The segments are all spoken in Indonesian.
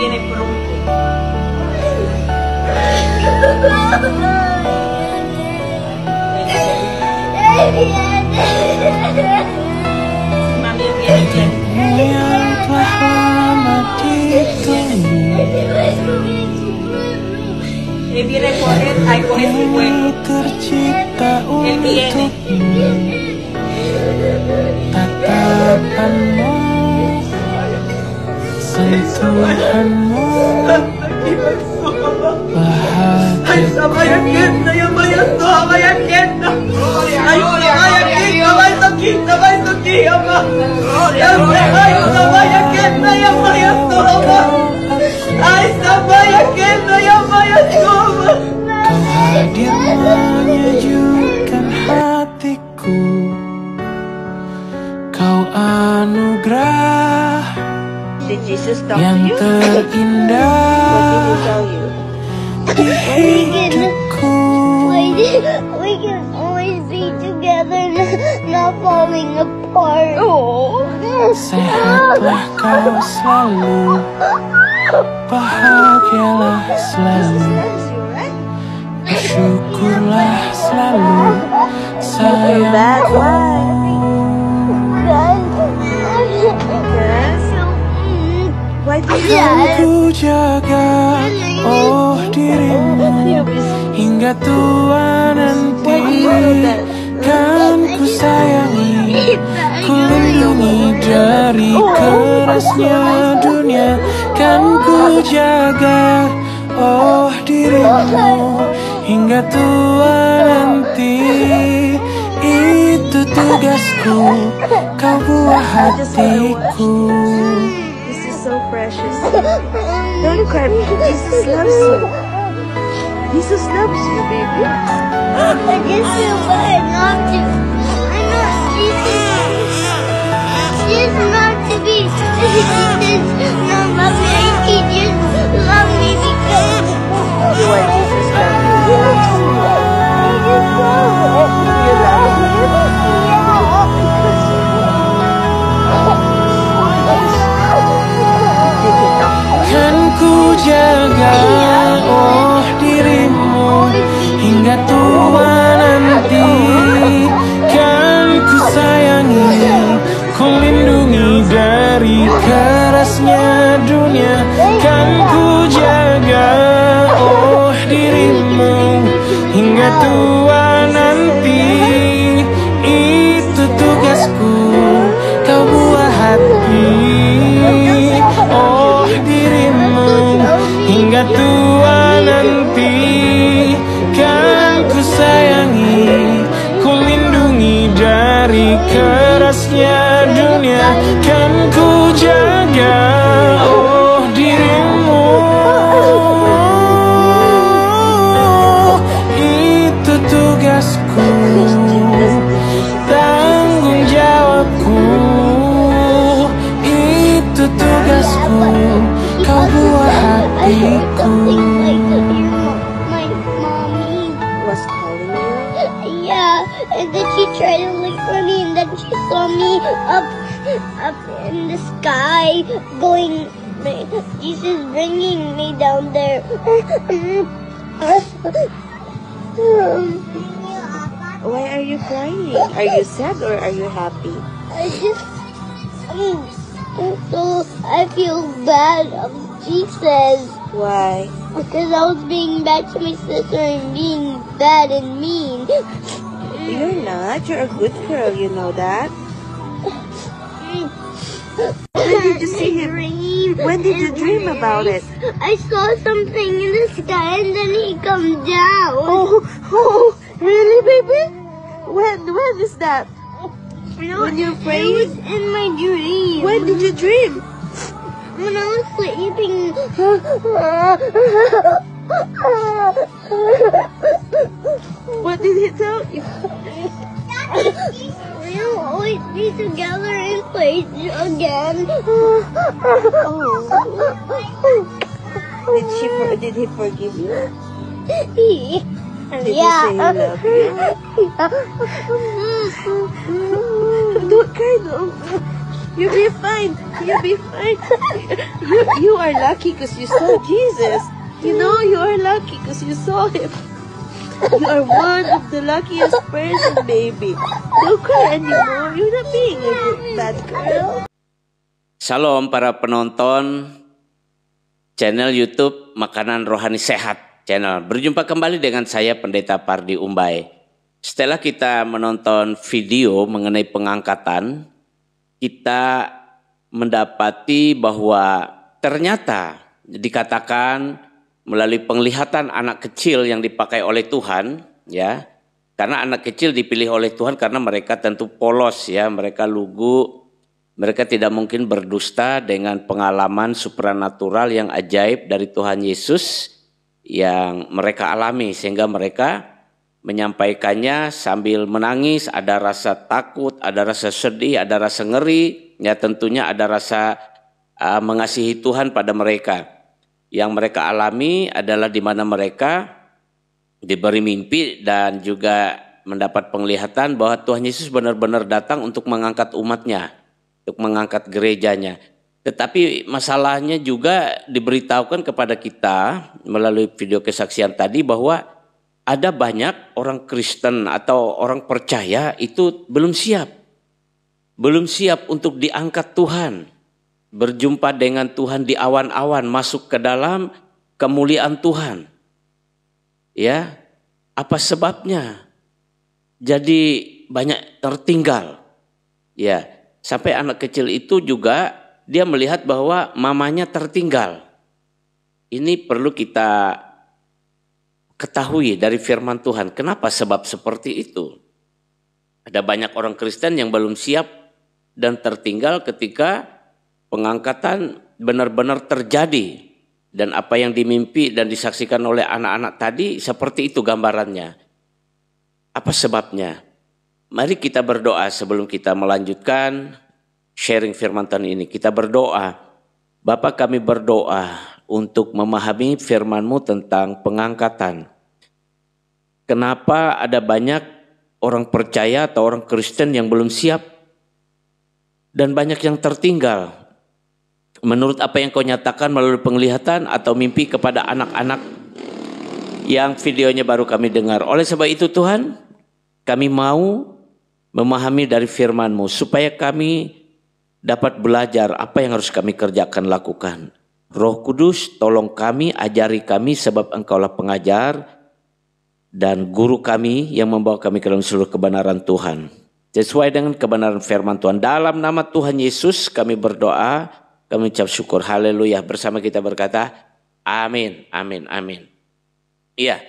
viene pronto. Mami viene. Yang telah lama ditunggu. Viene a coger su huevo. Tercipta Él viene. untukmu. Tatapanmu, sentuhanmu, Ay, estaba ya quieta, ya vaya estaba ya quieta. Ay, estaba aquí, ama. Ya estaba ya quieta, ya vaya estaba. Ay, estaba ya quieta, ya vaya estaba. kau hadir menyejukkan hatiku. Kau anugerah Did Jesus talk yang to you? terindah di hidupku. We can always be together, not falling apart. Oh. Sehatlah kau selalu, bahagialah selalu, bersyukurlah selalu, sayangku. Why do Kan ku jaga, oh dirimu, hingga tua nanti. Kan ku sayangi, ku lindungi dari kerasnya dunia. Kan ku jaga, oh dirimu, hingga tua nanti. Itu tugasku, kau buah hatiku. This is so precious. Don't cry, Jesus loves you. Jesus loves you, baby. I just feel bad not to. I'm not. She's not to be. She does not love me. He just love me because. You want Jesus to love you. I just love it. You love him? Kan ku jaga, oh dirimu, hingga tua nanti. Kan ku sayangi, ku lindungi dari kerasnya dunia. Kan ku jaga, oh dirimu, hingga tua nanti. Itu tugasku, kau buah hati. Oh dirimu, hingga tua nanti. Kan ku sayangi, ku lindungi dari kerasnya dunia. Kan ku jaga, oh dirimu. Itu tugasku, tanggung jawabku. Itu tugasku, kau buah hatiku. My mommy. Was calling you? Yeah, and then she tried to look for me, and then she saw me up in the sky, going. Jesus bringing me down there. Why are you crying? Are you sad or are you happy? I just, so I feel bad of Jesus Why? because I was being bad to my sister and being bad and mean. You're not. You're a good girl. You know that. When did you see him? When did you dream about it? I saw something in the sky and then he comes down. Oh, really, baby? When is that? When you It prayed? was in my dream. When did you dream? When I was sleeping. What did he tell you? We'll always be together in place again. Did he forgive you? And did Yeah. he say he love you? Don't cry, no. You'll be fine. You'll be fine. You are lucky because you saw Jesus. You know you are lucky because you saw him. You are one of the luckiest person, baby. Don't cry anymore. You're not being a bad girl. Shalom para penonton channel YouTube Makanan Rohani Sehat channel. Berjumpa kembali dengan saya Pendeta Pardi Umbai. Setelah kita menonton video mengenai pengangkatan, kita mendapati bahwa ternyata dikatakan melalui penglihatan anak kecil yang dipakai oleh Tuhan, ya. Karena anak kecil dipilih oleh Tuhan karena mereka tentu polos, ya, mereka lugu, mereka tidak mungkin berdusta dengan pengalaman supranatural yang ajaib dari Tuhan Yesus yang mereka alami, sehingga mereka menyampaikannya sambil menangis, ada rasa takut, ada rasa sedih, ada rasa ngeri, ya tentunya ada rasa mengasihi Tuhan pada mereka. Yang mereka alami adalah di mana mereka diberi mimpi dan juga mendapat penglihatan bahwa Tuhan Yesus benar-benar datang untuk mengangkat umatnya, untuk mengangkat gerejanya. Tetapi masalahnya juga diberitahukan kepada kita melalui video kesaksian tadi bahwa ada banyak orang Kristen atau orang percaya itu belum siap. Belum siap untuk diangkat Tuhan. Berjumpa dengan Tuhan di awan-awan, masuk ke dalam kemuliaan Tuhan. Ya, apa sebabnya? Jadi banyak tertinggal. Ya, sampai anak kecil itu juga dia melihat bahwa mamanya tertinggal. Ini perlu kita ketahui dari firman Tuhan. Kenapa sebab seperti itu? Ada banyak orang Kristen yang belum siap dan tertinggal ketika pengangkatan benar-benar terjadi. Dan apa yang dimimpi dan disaksikan oleh anak-anak tadi seperti itu gambarannya. Apa sebabnya? Mari kita berdoa sebelum kita melanjutkan sharing firman Tuhan ini. Kita berdoa. Bapa, kami berdoa untuk memahami firman-Mu tentang pengangkatan. Kenapa ada banyak orang percaya atau orang Kristen yang belum siap dan banyak yang tertinggal menurut apa yang Kau nyatakan melalui penglihatan atau mimpi kepada anak-anak yang videonya baru kami dengar. Oleh sebab itu Tuhan, kami mau memahami dari firman-Mu supaya kami dapat belajar apa yang harus kami kerjakan, lakukan. Roh Kudus, tolong kami, ajari kami sebab Engkaulah pengajar dan guru kami yang membawa kami ke dalam seluruh kebenaran Tuhan. Sesuai dengan kebenaran firman Tuhan. Dalam nama Tuhan Yesus kami berdoa, kami ucap syukur, haleluya. Bersama kita berkata, amin, amin, amin. Iya,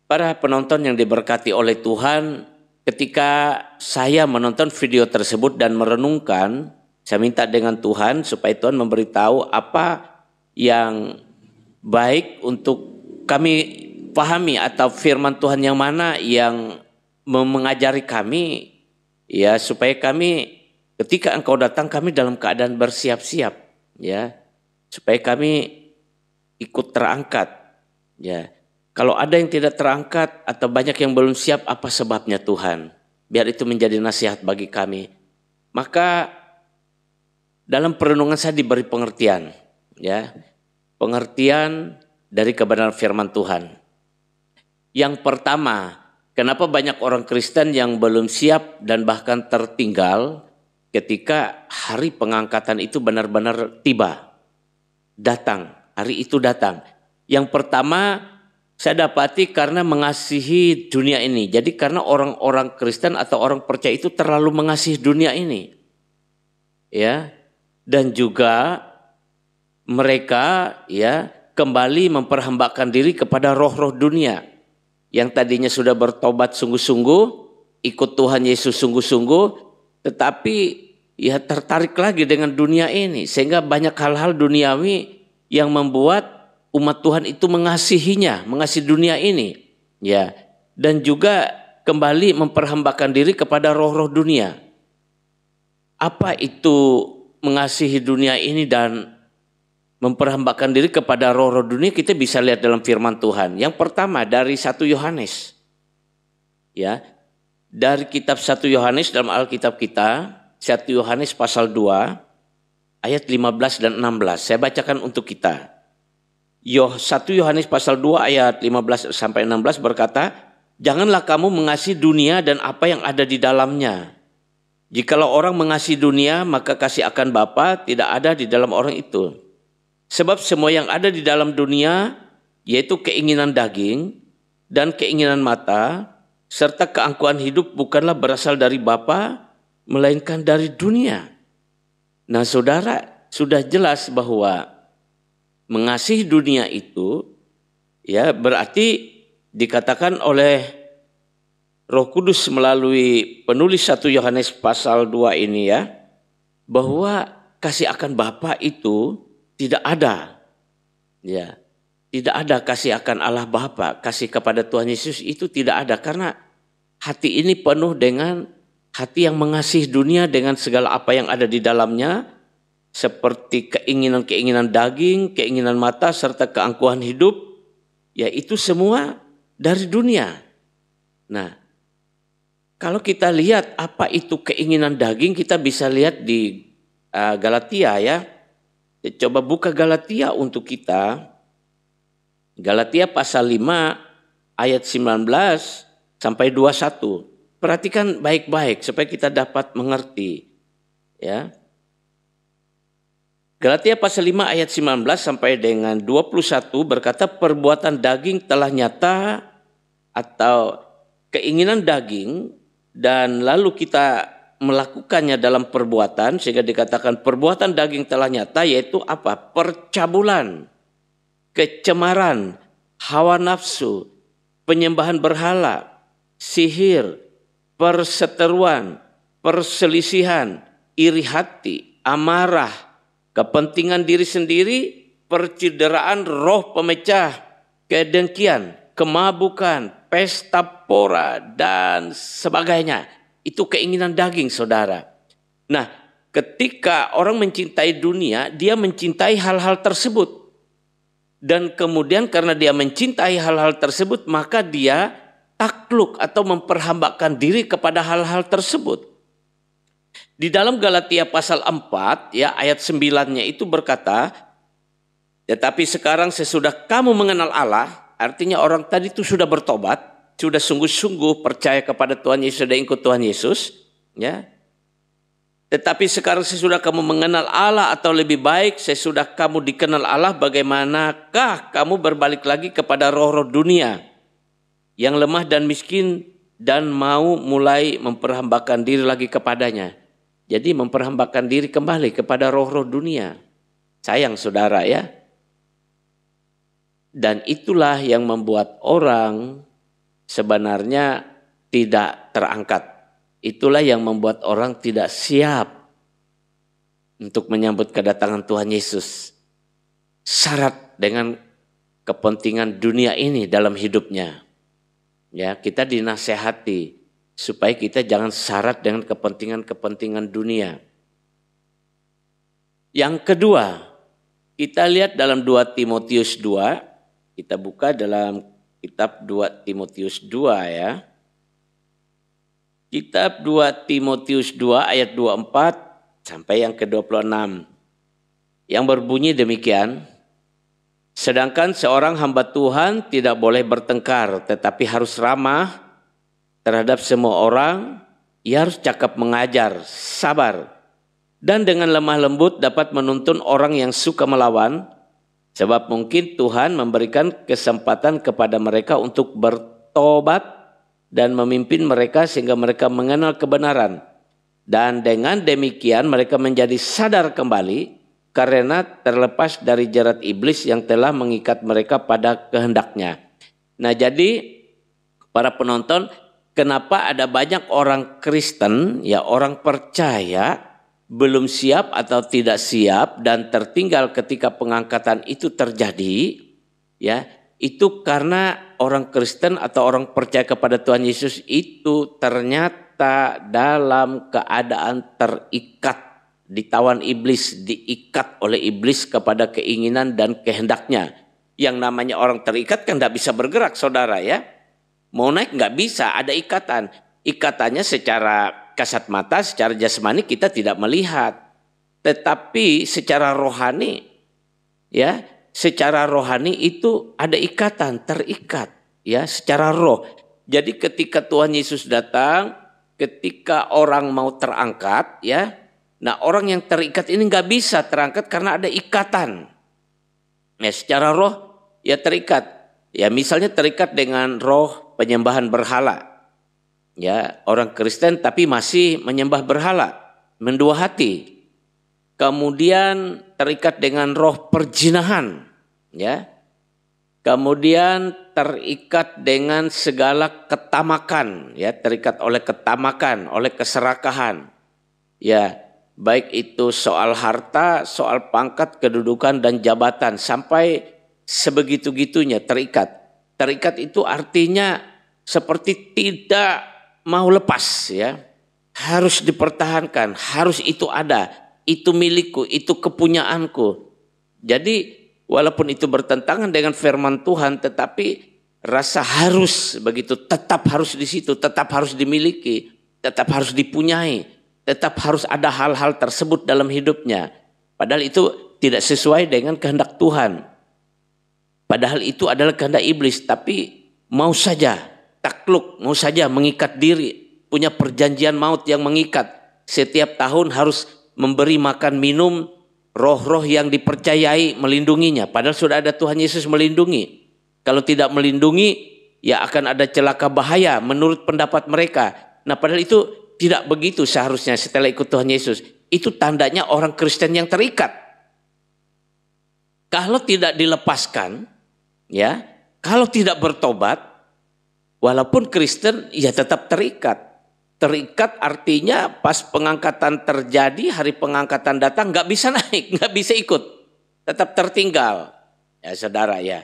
para penonton yang diberkati oleh Tuhan, ketika saya menonton video tersebut dan merenungkan, saya minta dengan Tuhan supaya Tuhan memberitahu apa yang baik untuk kami pahami atau firman Tuhan yang mana yang mengajari kami, ya, supaya kami ketika Engkau datang kami dalam keadaan bersiap-siap, ya, supaya kami ikut terangkat, ya. Kalau ada yang tidak terangkat atau banyak yang belum siap, apa sebabnya Tuhan? Biar itu menjadi nasihat bagi kami. Maka dalam perenungan saya diberi pengertian, ya, pengertian dari kebenaran firman Tuhan. Yang pertama, kenapa banyak orang Kristen yang belum siap dan bahkan tertinggal ketika hari pengangkatan itu benar-benar tiba, datang, hari itu datang. Yang pertama saya dapati karena mengasihi dunia ini. Jadi karena orang-orang Kristen atau orang percaya itu terlalu mengasihi dunia ini. Ya. Dan juga mereka, ya, kembali memperhambakan diri kepada roh-roh dunia. Yang tadinya sudah bertobat sungguh-sungguh, ikut Tuhan Yesus sungguh-sungguh, tetapi ya tertarik lagi dengan dunia ini. Sehingga banyak hal-hal duniawi yang membuat umat Tuhan itu mengasihinya, mengasihi dunia ini. Ya, dan juga kembali memperhambakan diri kepada roh-roh dunia. Apa itu mengasihi dunia ini dan memperhambakan diri kepada roh-roh dunia? Kita bisa lihat dalam firman Tuhan. Yang pertama dari 1 Yohanes. Ya. Dari kitab 1 Yohanes dalam Alkitab kita, 1 Yohanes pasal 2 ayat 15 dan 16. Saya bacakan untuk kita. 1 Yohanes pasal 2 ayat 15 sampai 16 berkata, "Janganlah kamu mengasihi dunia dan apa yang ada di dalamnya. Jikalau orang mengasihi dunia, maka kasih akan Bapa tidak ada di dalam orang itu. Sebab semua yang ada di dalam dunia, yaitu keinginan daging dan keinginan mata, serta keangkuhan hidup bukanlah berasal dari Bapa, melainkan dari dunia." Nah, saudara, sudah jelas bahwa mengasihi dunia itu ya berarti dikatakan oleh Roh Kudus melalui penulis 1 Yohanes pasal 2 ini ya, bahwa kasih akan Bapa itu tidak ada. Ya, tidak ada kasih akan Allah Bapa, kasih kepada Tuhan Yesus itu tidak ada, karena hati ini penuh dengan hati yang mengasihi dunia dengan segala apa yang ada di dalamnya, seperti keinginan-keinginan daging, keinginan mata, serta keangkuhan hidup, ya itu semua dari dunia. Nah, kalau kita lihat apa itu keinginan daging, kita bisa lihat di Galatia ya. Coba buka Galatia untuk kita. Galatia pasal 5 ayat 19 sampai 21. Perhatikan baik-baik supaya kita dapat mengerti. Ya. Galatia pasal 5 ayat 19 sampai dengan 21 berkata, perbuatan daging telah nyata atau keinginan daging dan lalu kita melakukannya dalam perbuatan, sehingga dikatakan perbuatan daging telah nyata, yaitu apa? Percabulan, kecemaran, hawa nafsu, penyembahan berhala, sihir, perseteruan, perselisihan, iri hati, amarah, kepentingan diri sendiri, percideraan, roh pemecah, kedengkian, kemabukan, pesta pora, dan sebagainya. Itu keinginan daging, saudara. Nah, ketika orang mencintai dunia, dia mencintai hal-hal tersebut. Dan kemudian karena dia mencintai hal-hal tersebut, maka dia takluk atau memperhambakan diri kepada hal-hal tersebut. Di dalam Galatia pasal 4 ya ayat 9-nya itu berkata, tetapi sekarang sesudah kamu mengenal Allah, artinya orang tadi itu sudah bertobat, sudah sungguh-sungguh percaya kepada Tuhan Yesus dan ikut Tuhan Yesus, ya. Tetapi sekarang sesudah kamu mengenal Allah, atau lebih baik sesudah kamu dikenal Allah, bagaimanakah kamu berbalik lagi kepada roh-roh dunia yang lemah dan miskin dan mau mulai memperhambakan diri lagi kepadanya. Jadi memperhambakan diri kembali kepada roh-roh dunia. Sayang saudara ya. Dan itulah yang membuat orang sebenarnya tidak terangkat. Itulah yang membuat orang tidak siap untuk menyambut kedatangan Tuhan Yesus. Syarat dengan kepentingan dunia ini dalam hidupnya. Ya, kita dinasehati supaya kita jangan syarat dengan kepentingan-kepentingan dunia. Yang kedua, kita lihat dalam 2 Timotius 2, kita buka dalam kitab 2 Timotius 2 ya. Kitab 2 Timotius 2 ayat 24 sampai yang ke-26. Yang berbunyi demikian, sedangkan seorang hamba Tuhan tidak boleh bertengkar, tetapi harus ramah terhadap semua orang, ia harus cakap mengajar, sabar, dan dengan lemah lembut dapat menuntun orang yang suka melawan, sebab mungkin Tuhan memberikan kesempatan kepada mereka untuk bertobat dan memimpin mereka sehingga mereka mengenal kebenaran. Dan dengan demikian mereka menjadi sadar kembali karena terlepas dari jerat iblis yang telah mengikat mereka pada kehendaknya. Nah, jadi para penonton, kenapa ada banyak orang Kristen, ya orang percaya, belum siap atau tidak siap dan tertinggal ketika pengangkatan itu terjadi, ya itu karena orang Kristen atau orang percaya kepada Tuhan Yesus itu ternyata dalam keadaan terikat, ditawan iblis, diikat oleh iblis kepada keinginan dan kehendaknya. Yang namanya orang terikat kan tidak bisa bergerak, saudara ya. Mau naik nggak bisa, ada ikatan. Ikatannya secara kasat mata, secara jasmani kita tidak melihat. tetapi secara rohani, ya, secara rohani itu ada ikatan, terikat, ya, secara roh. Jadi ketika Tuhan Yesus datang, ketika orang mau terangkat, ya, nah orang yang terikat ini nggak bisa terangkat karena ada ikatan. Ya, secara roh ya terikat. Ya, misalnya terikat dengan roh penyembahan berhala. Ya, orang Kristen tapi masih menyembah berhala, mendua hati. Kemudian terikat dengan roh perzinahan, ya. Kemudian terikat dengan segala ketamakan, ya, terikat oleh ketamakan, oleh keserakahan. Ya, baik itu soal harta, soal pangkat, kedudukan dan jabatan, sampai sebegitu-gitunya terikat. Terikat itu artinya seperti tidak mau lepas, ya. Harus dipertahankan, harus itu ada. Itu milikku, itu kepunyaanku. Jadi walaupun itu bertentangan dengan firman Tuhan, tetapi rasa harus begitu, tetap harus di situ, tetap harus dimiliki, tetap harus dipunyai, tetap harus ada hal-hal tersebut dalam hidupnya. Padahal itu tidak sesuai dengan kehendak Tuhan. Padahal itu adalah kehendak iblis, tapi mau saja takluk, mau saja mengikat diri, punya perjanjian maut yang mengikat. Setiap tahun harus memberi makan minum roh-roh yang dipercayai melindunginya. Padahal sudah ada Tuhan Yesus melindungi. Kalau tidak melindungi, ya akan ada celaka bahaya menurut pendapat mereka. Nah, padahal itu tidak begitu seharusnya setelah ikut Tuhan Yesus. Itu tandanya orang Kristen yang terikat. Kalau tidak dilepaskan, ya, kalau tidak bertobat, walaupun Kristen, ya tetap terikat. Terikat artinya pas pengangkatan terjadi, hari pengangkatan datang nggak bisa naik, nggak bisa ikut, tetap tertinggal, ya saudara ya.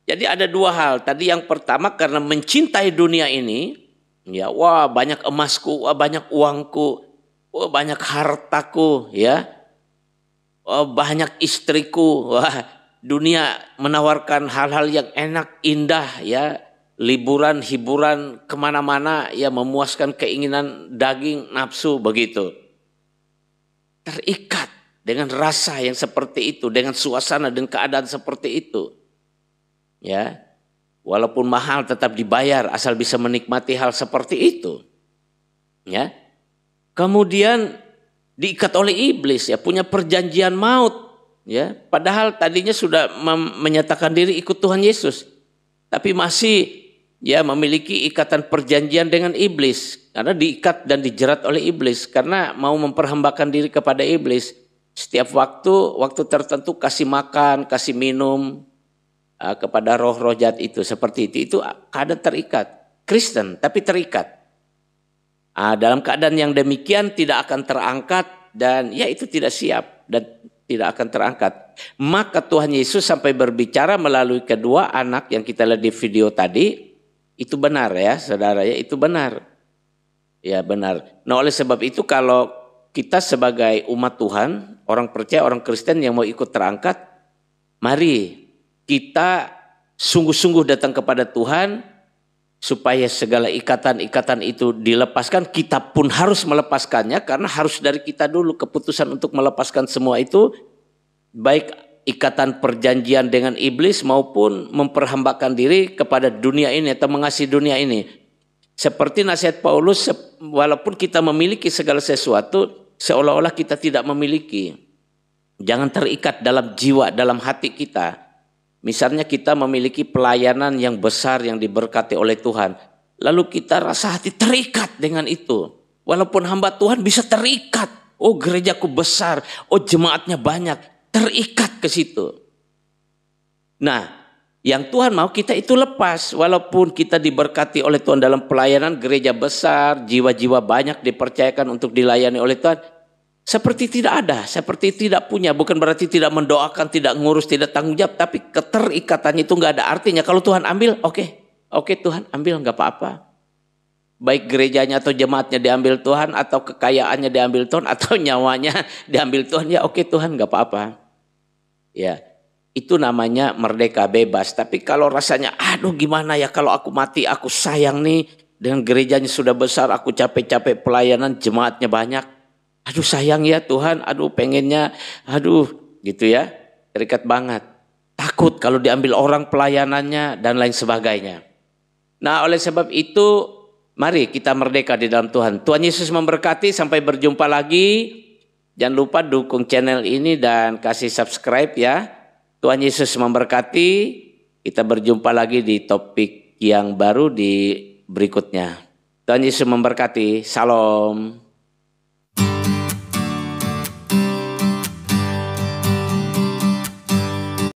Jadi ada dua hal. Tadi yang pertama karena mencintai dunia ini, ya wah banyak emasku, wah banyak uangku, wah banyak hartaku, ya, wah banyak istriku, wah dunia menawarkan hal-hal yang enak, indah, ya. Liburan, hiburan, kemana-mana, ya memuaskan keinginan daging, nafsu, begitu. Terikat dengan rasa yang seperti itu, dengan suasana dan keadaan seperti itu. Ya, walaupun mahal tetap dibayar asal bisa menikmati hal seperti itu. Ya, kemudian diikat oleh iblis, ya punya perjanjian maut. Ya, padahal tadinya sudah menyatakan diri ikut Tuhan Yesus, tapi masih ya memiliki ikatan perjanjian dengan iblis, karena diikat dan dijerat oleh iblis karena mau memperhambakan diri kepada iblis. Setiap waktu tertentu kasih makan, kasih minum kepada roh-roh jahat itu, seperti itu. Itu keadaan terikat. Kristen tapi terikat. Dalam keadaan yang demikian tidak akan terangkat, dan ya itu tidak siap dan tidak akan terangkat. Maka Tuhan Yesus sampai berbicara melalui kedua anak yang kita lihat di video tadi. Itu benar ya saudara ya, itu benar. Ya benar. Nah oleh sebab itu kalau kita sebagai umat Tuhan, orang percaya, orang Kristen yang mau ikut terangkat, mari kita sungguh-sungguh datang kepada Tuhan supaya segala ikatan-ikatan itu dilepaskan. Kita pun harus melepaskannya karena harus dari kita dulu keputusan untuk melepaskan semua itu, baik ikatan perjanjian dengan iblis maupun memperhambakan diri kepada dunia ini atau mengasihi dunia ini. Seperti nasihat Paulus, walaupun kita memiliki segala sesuatu, seolah-olah kita tidak memiliki. Jangan terikat dalam jiwa, dalam hati kita. Misalnya kita memiliki pelayanan yang besar yang diberkati oleh Tuhan, lalu kita rasa hati terikat dengan itu. Walaupun hamba Tuhan bisa terikat. Oh gerejaku besar, oh jemaatnya banyak. Terikat ke situ. Nah, yang Tuhan mau kita itu lepas. Walaupun kita diberkati oleh Tuhan dalam pelayanan, gereja besar, jiwa-jiwa banyak dipercayakan untuk dilayani oleh Tuhan, seperti tidak ada, seperti tidak punya. Bukan berarti tidak mendoakan, tidak ngurus, tidak tanggung jawab, tapi keterikatannya itu nggak ada artinya. Kalau Tuhan ambil, oke Tuhan ambil, nggak apa-apa. Baik gerejanya atau jemaatnya diambil Tuhan, atau kekayaannya diambil Tuhan, atau nyawanya diambil Tuhan, ya oke Tuhan nggak apa-apa. Ya, itu namanya merdeka bebas. Tapi kalau rasanya, aduh gimana ya kalau aku mati, aku sayang nih dengan gerejanya sudah besar, aku capek-capek pelayanan, jemaatnya banyak. Aduh sayang ya Tuhan, aduh pengennya, aduh gitu ya. Terikat banget. Takut kalau diambil orang pelayanannya dan lain sebagainya. Nah oleh sebab itu, mari kita merdeka di dalam Tuhan. Tuhan Yesus memberkati, sampai berjumpa lagi. Jangan lupa dukung channel ini dan kasih subscribe ya. Tuhan Yesus memberkati. Kita berjumpa lagi di topik yang baru di berikutnya. Tuhan Yesus memberkati. Salam.